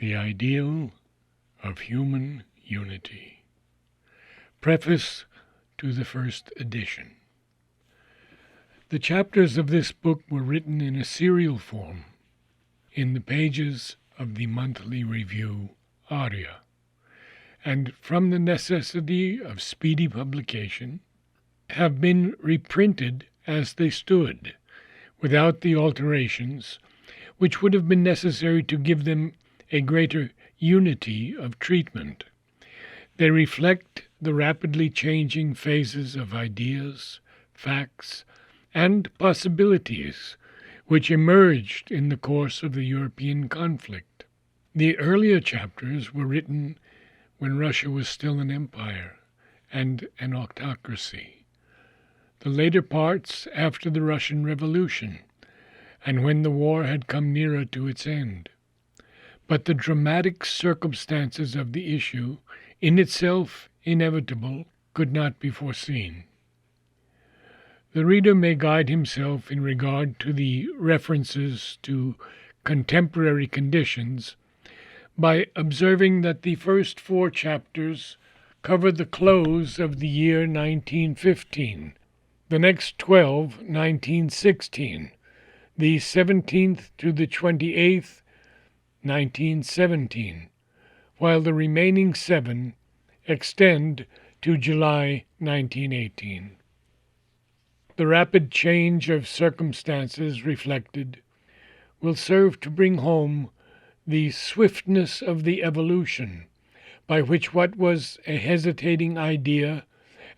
The Ideal of Human Unity. Preface to the first edition. The chapters of this book were written in a serial form in the pages of the monthly review Aria, and from the necessity of speedy publication, have been reprinted as they stood, without the alterations which would have been necessary to give them a greater unity of treatment. They reflect the rapidly changing phases of ideas, facts, and possibilities which emerged in the course of the European conflict. The earlier chapters were written when Russia was still an empire and an autocracy. The later parts after the Russian Revolution, and when the war had come nearer to its end. But the dramatic circumstances of the issue, in itself inevitable, could not be foreseen. The reader may guide himself in regard to the references to contemporary conditions by observing that the first 4 chapters cover the close of the year 1915, the next 12, 1916, the 17th to the 28th, 1917, while the remaining 7 extend to July 1918. The rapid change of circumstances reflected will serve to bring home the swiftness of the evolution by which what was a hesitating idea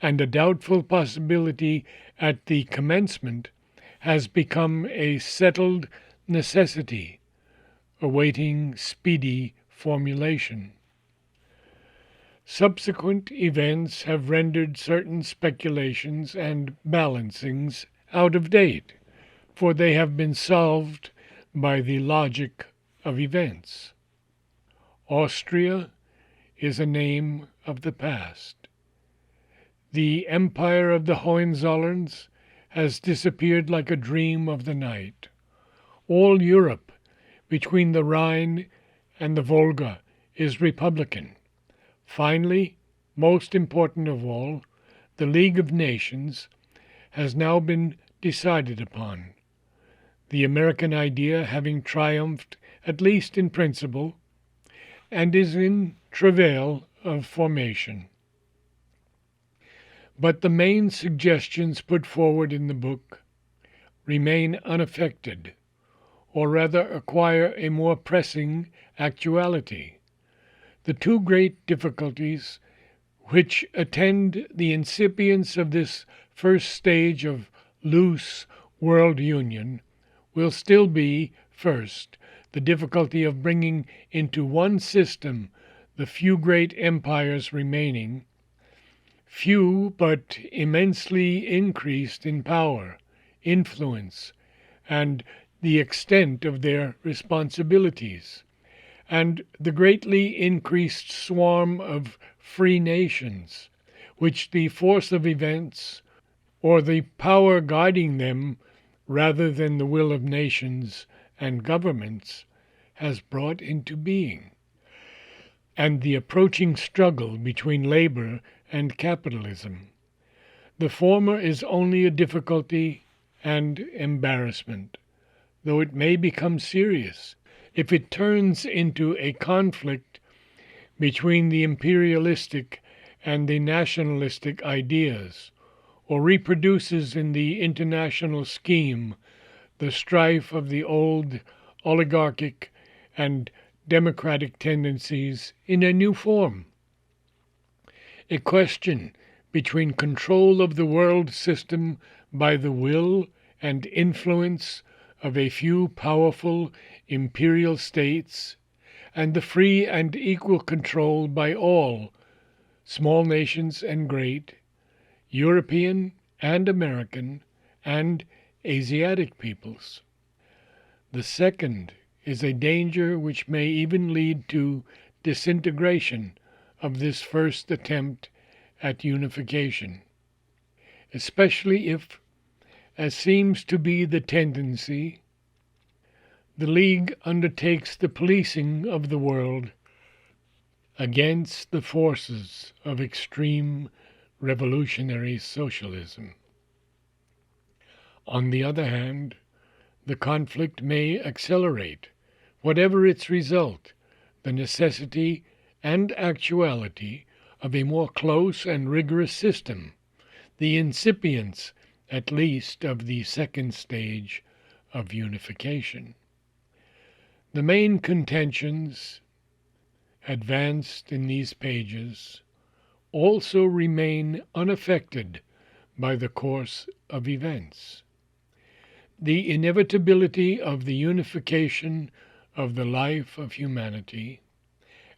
and a doubtful possibility at the commencement has become a settled necessity, awaiting speedy formulation. Subsequent events have rendered certain speculations and balancings out of date, for they have been solved by the logic of events. Austria is a name of the past. The empire of the Hohenzollerns has disappeared like a dream of the night. All Europe between the Rhine and the Volga is republican. Finally, most important of all, the League of Nations has now been decided upon, the American idea having triumphed, at least in principle, and is in travail of formation. But the main suggestions put forward in the book remain unaffected, or rather acquire a more pressing actuality. The 2 great difficulties which attend the incipience of this first stage of loose world union will still be, first, the difficulty of bringing into one system the few great empires remaining, few but immensely increased in power, influence, and the extent of their responsibilities, and the greatly increased swarm of free nations, which the force of events, or the power guiding them rather than the will of nations and governments, has brought into being, and the approaching struggle between labor and capitalism. The former is only a difficulty and embarrassment, though it may become serious if it turns into a conflict between the imperialistic and the nationalistic ideas, or reproduces in the international scheme the strife of the old oligarchic and democratic tendencies in a new form. A question between control of the world system by the will and influence of a few powerful imperial states, and the free and equal control by all, small nations and great, European and American, and Asiatic peoples. The second is a danger which may even lead to disintegration of this first attempt at unification, especially if, as seems to be the tendency, The League undertakes the policing of the world against the forces of extreme revolutionary socialism. On the other hand, the conflict may accelerate, whatever its result, the necessity and actuality of a more close and rigorous system, the incipience, at least, of the second stage of unification. The main contentions advanced in these pages also remain unaffected by the course of events. The inevitability of the unification of the life of humanity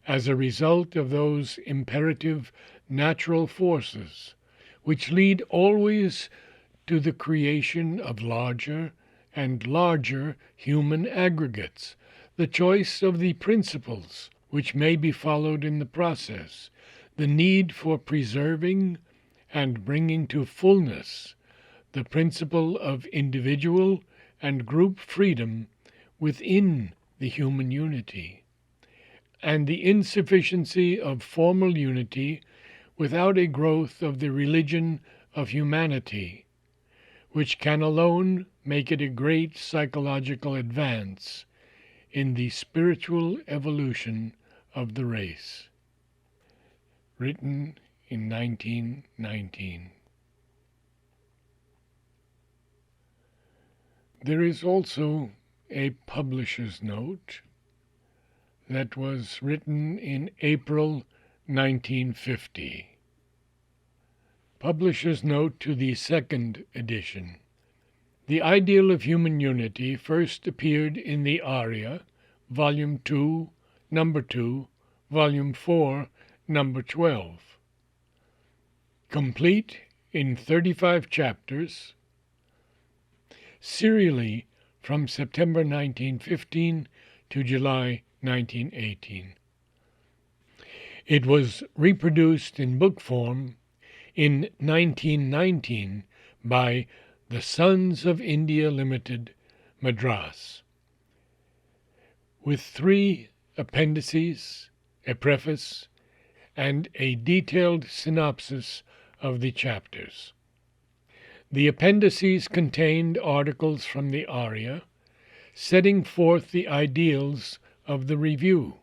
as a result of those imperative natural forces which lead always to the creation of larger and larger human aggregates, the choice of the principles which may be followed in the process, the need for preserving and bringing to fullness the principle of individual and group freedom within the human unity, and the insufficiency of formal unity without a growth of the religion of humanity, which can alone make it a great psychological advance in the spiritual evolution of the race. Written in 1919. There is also a publisher's note that was written in April 1950. Publisher's note to the second edition. The ideal of human unity first appeared in the Arya, Volume 2, Number 2, Volume 4, Number 12. Complete in 35 chapters, serially from September 1915 to July 1918. It was reproduced in book form in 1919 by the Sons of India Limited, Madras, with 3 appendices, a preface, and a detailed synopsis of the chapters. The appendices contained articles from the Arya, setting forth the ideals of the review.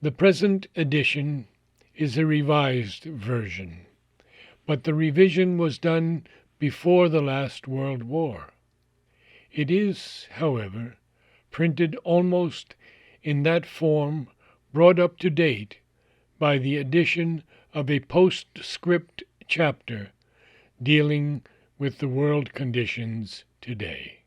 The present edition is a revised version, but the revision was done before the last World War. It is, however, printed almost in that form brought up to date by the addition of a postscript chapter dealing with the world conditions today.